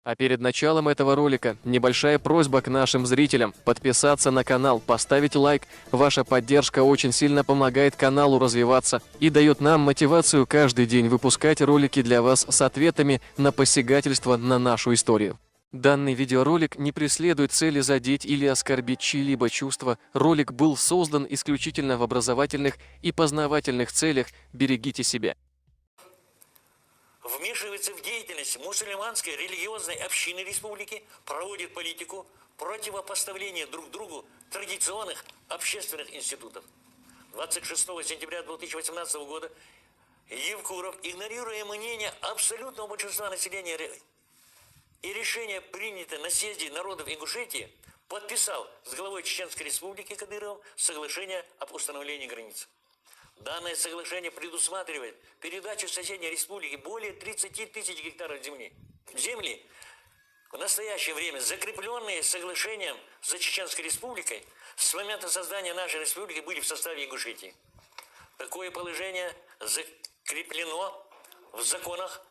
А перед началом этого ролика небольшая просьба к нашим зрителям подписаться на канал, поставить лайк. Ваша поддержка очень сильно помогает каналу развиваться и дает нам мотивацию каждый день выпускать ролики для вас с ответами на посягательство на нашу историю. Данный видеоролик не преследует цели задеть или оскорбить чьи-либо чувства. Ролик был создан исключительно в образовательных и познавательных целях. Берегите себя. Вмешивается в деятельность мусульманской религиозной общины республики, проводит политику противопоставления друг другу традиционных общественных институтов. 26 сентября 2018 года Евкуров, игнорируя мнение абсолютного большинства населения и решение, принятое на съезде народов Ингушетии, подписал с главой Чеченской республики Кадыровым соглашение об установлении границ. Данное соглашение предусматривает передачу соседней республике более 30 тысяч гектаров земли. Земли, в настоящее время закрепленные соглашением за Чеченской республикой, с момента создания нашей республики были в составе Ингушетии. Такое положение закреплено в законах.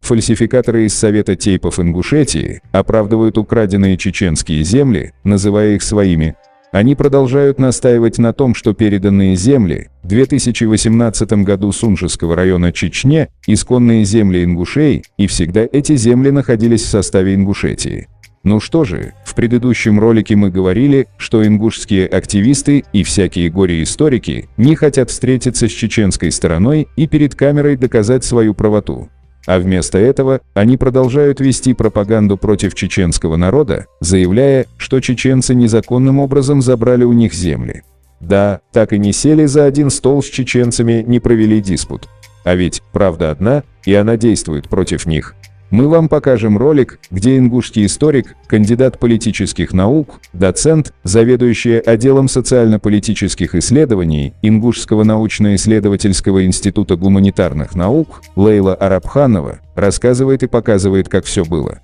Фальсификаторы из Совета Тейпов Ингушетии оправдывают украденные чеченские земли, называя их своими. Они продолжают настаивать на том, что переданные земли в 2018 году Сунжского района Чечне – исконные земли ингушей, и всегда эти земли находились в составе Ингушетии. Ну что же, в предыдущем ролике мы говорили, что ингушские активисты и всякие горе-историки не хотят встретиться с чеченской стороной и перед камерой доказать свою правоту. А вместо этого они продолжают вести пропаганду против чеченского народа, заявляя, что чеченцы незаконным образом забрали у них земли. Да, так и не сели за один стол с чеченцами, не провели диспут. А ведь правда одна, и она действует против них. Мы вам покажем ролик, где ингушский историк, кандидат политических наук, доцент, заведующая отделом социально-политических исследований Ингушского научно-исследовательского института гуманитарных наук Лейла Арабханова рассказывает и показывает, как все было.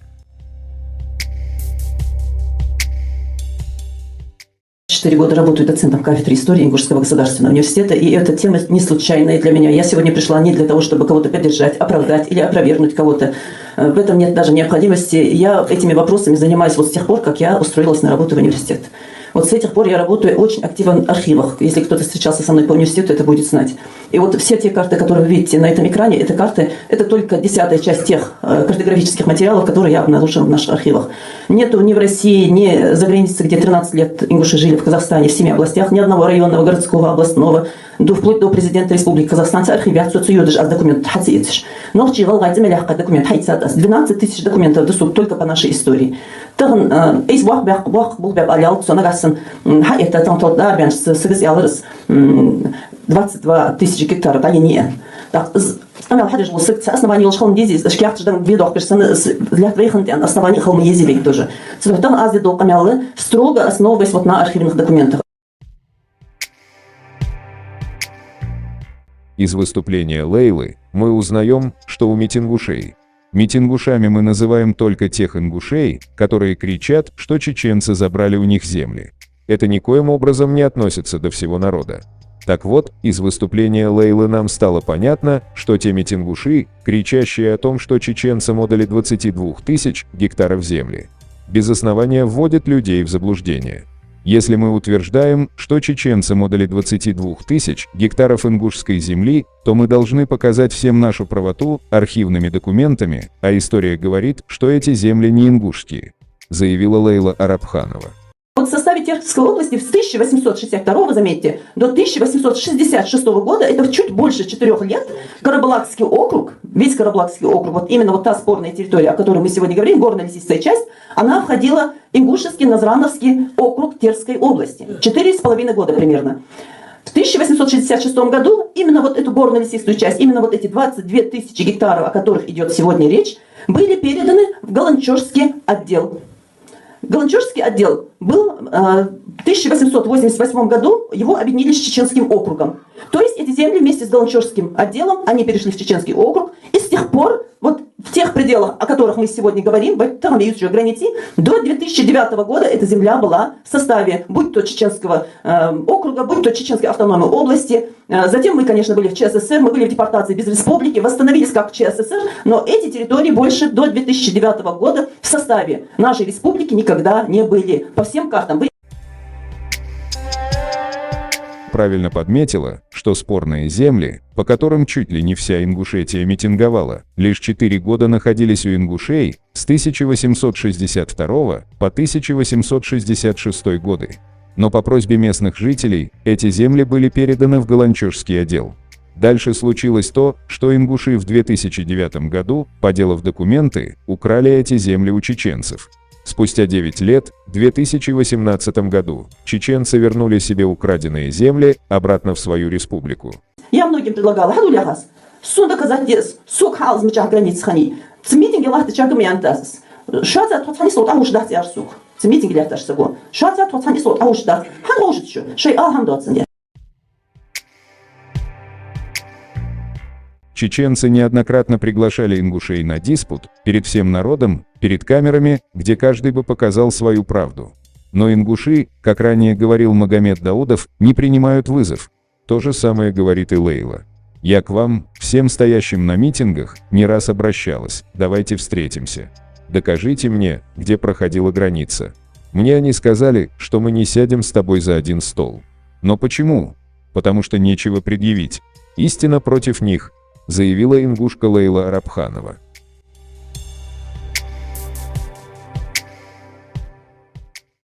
4 года работаю доцентом кафедры истории Ингушского государственного университета, и эта тема не случайная для меня. Я сегодня пришла не для того, чтобы кого-то поддержать, оправдать или опровергнуть кого-то. В этом нет даже необходимости. Я этими вопросами занимаюсь вот с тех пор, как я устроилась на работу в университет. Вот с этих пор я работаю очень активно в архивах. Если кто-то встречался со мной по университету, это будет знать. И вот все те карты, которые вы видите на этом экране, это карты, это только 10-я часть тех картографических материалов, которые я обнаружила в наших архивах. Нету ни в России, ни за границей, где 13 лет ингуши жили в Казахстане, в 7 областях, ни одного районного, городского, областного, вплоть до президента Республики Казахстан, архивят, социюдыш, аз документ хацитиш. Но в Чигал гайдзе мелягка документ хайцатас. 12 тысяч документов доступ только по нашей истории. Тагын эйс бах бұл бәп алялық, соны ғасын, это там толдар, бәнш, сығыз ялырыз, 22 тысячи гектаров, да, не. Так, أنا الحاجة جو سكت أصلا يلشون ديزي أشكال تجدم فيديو персоны для твоих оснований холм езевик тоже. Соответственно, ази до камелы строго основываясь вот на архивных документах. Из выступления Лейлы мы узнаем, что у митингушей. Митингушами мы называем только тех ингушей, которые кричат, что чеченцы забрали у них земли. Это никоим образом не относится до всего народа. Так вот, из выступления Лейлы нам стало понятно, что те митингуши, кричащие о том, что чеченцам отдали 22 тысяч гектаров земли, без основания вводят людей в заблуждение. Если мы утверждаем, что чеченцам отдали 22 тысяч гектаров ингушской земли, то мы должны показать всем нашу правоту архивными документами, а история говорит, что эти земли не ингушские, заявила Лейла Арабханова. Вот в составе Терскской области с 1862, заметьте, до 1866 года, это чуть больше 4 лет, Карабалакский округ, весь Карабалакский округ, вот именно вот та спорная территория, о которой мы сегодня говорим, горно-лесистая часть, она входила в Ингушевский Назрановский округ Терской области. 4,5 года примерно. В 1866 году именно вот эту горно-лесистую часть, именно вот эти 22 тысячи гектаров, о которых идет сегодня речь, были переданы в Галанчожский отдел. Галанчожский отдел был в 1888 году, его объединили с Чеченским округом. То есть эти земли вместе с Галанчожским отделом, они перешли в Чеченский округ, и с тех пор вот в тех пределах, о которых мы сегодня говорим, до 2009 года эта земля была в составе, будь то Чеченского округа, будь то Чеченской автономной области. Затем мы, конечно, были в ЧССР, мы были в депортации без республики, восстановились как ЧССР, но эти территории больше до 2009 года в составе нашей республики никогда не были. По всем картам. Правильно подметила, что спорные земли, по которым чуть ли не вся Ингушетия митинговала, лишь 4 года находились у ингушей с 1862 по 1866 годы. Но по просьбе местных жителей эти земли были переданы в Галанчожский отдел. Дальше случилось то, что ингуши в 2009 году, поделав документы, украли эти земли у чеченцев. Спустя 9 лет, в 2018 году, чеченцы вернули себе украденные земли обратно в свою республику. Я многим предлагала, суд доказать, сук халз мечах границ хани. В митинге лахты чагами антасис. Шатя тотхани сот ауш дахти арсук. В митинге лахташ саго. Шатя тотхани сот ауш дахти. Хан может еще. Шей алхам доценде. Чеченцы неоднократно приглашали ингушей на диспут перед всем народом, перед камерами, где каждый бы показал свою правду. Но ингуши, как ранее говорил Магомед Даудов, не принимают вызов. То же самое говорит и Лейла. Я к вам, всем стоящим на митингах, не раз обращалась. Давайте встретимся. Докажите мне, где проходила граница. Мне они сказали, что мы не сядем с тобой за один стол. Но почему? Потому что нечего предъявить. Истина против них, заявила ингушка Лейла Арабханова.